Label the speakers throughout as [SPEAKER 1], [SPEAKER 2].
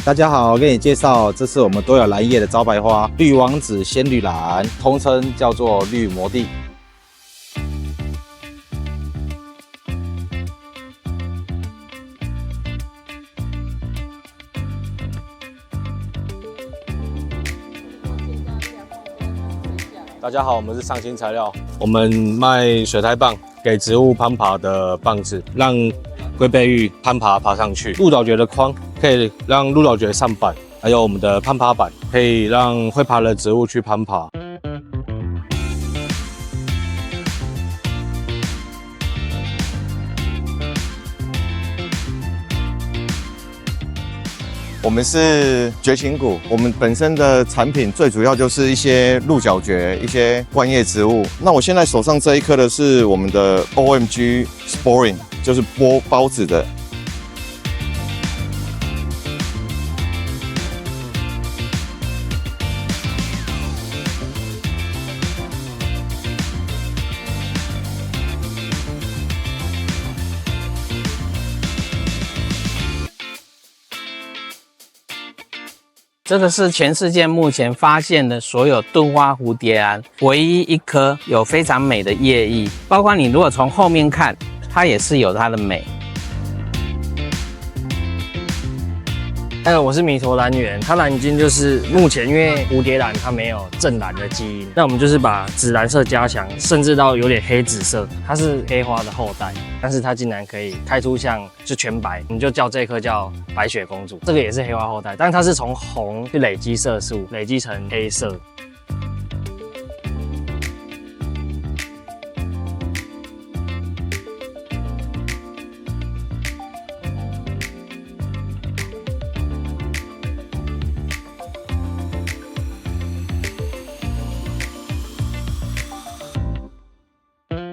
[SPEAKER 1] 大家好，我给你介绍，这是我们多有兰叶的招牌花——绿王子仙女兰，通称叫做绿魔地。大家好，我们是上新材料，我们卖水苔棒，给植物攀爬的棒子，让龟背玉攀爬上去。鹿角蕨的框可以让鹿角蕨上板，还有我们的攀爬板可以让会爬的植物去攀爬。
[SPEAKER 2] 我们是蕨芩谷，我们本身的产品最主要就是一些鹿角蕨、一些观叶植物。那我现在手上这一颗的是我们的 OMG Sporing， 就是剥孢子的。
[SPEAKER 3] 这个是全世界目前发现的所有盾花蝴蝶兰唯一一颗有非常美的叶翼，包括你如果从后面看，它也是有它的美。
[SPEAKER 4] 我是弥陀兰园，它蓝金就是目前因为蝴蝶兰它没有正蓝的基因，那我们就是把紫蓝色加强，甚至到有点黑紫色，它是黑花的后代，但是它竟然可以开出像是全白，我们就叫这颗叫白雪公主，这个也是黑花后代，但它是从红去累积色素，累积成黑色。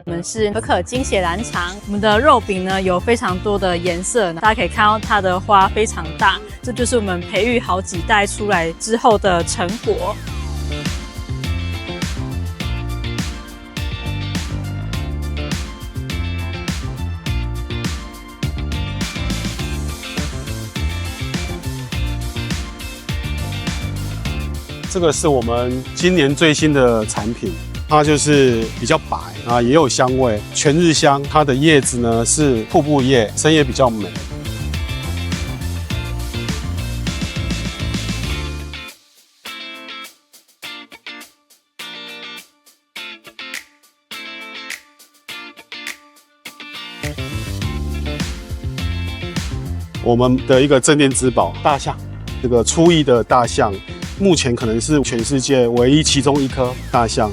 [SPEAKER 5] 我们是可可金血兰肠，我们的肉饼呢有非常多的颜色，大家可以看到它的花非常大，这就是我们培育好几代出来之后的成果。
[SPEAKER 6] 这个是我们今年最新的产品。它就是比较白啊，也有香味，全日香。它的叶子呢是瀑布叶，生叶比较美。我们的一个镇店之宝大象，这个初一的大象。目前可能是全世界唯一其中一颗大象，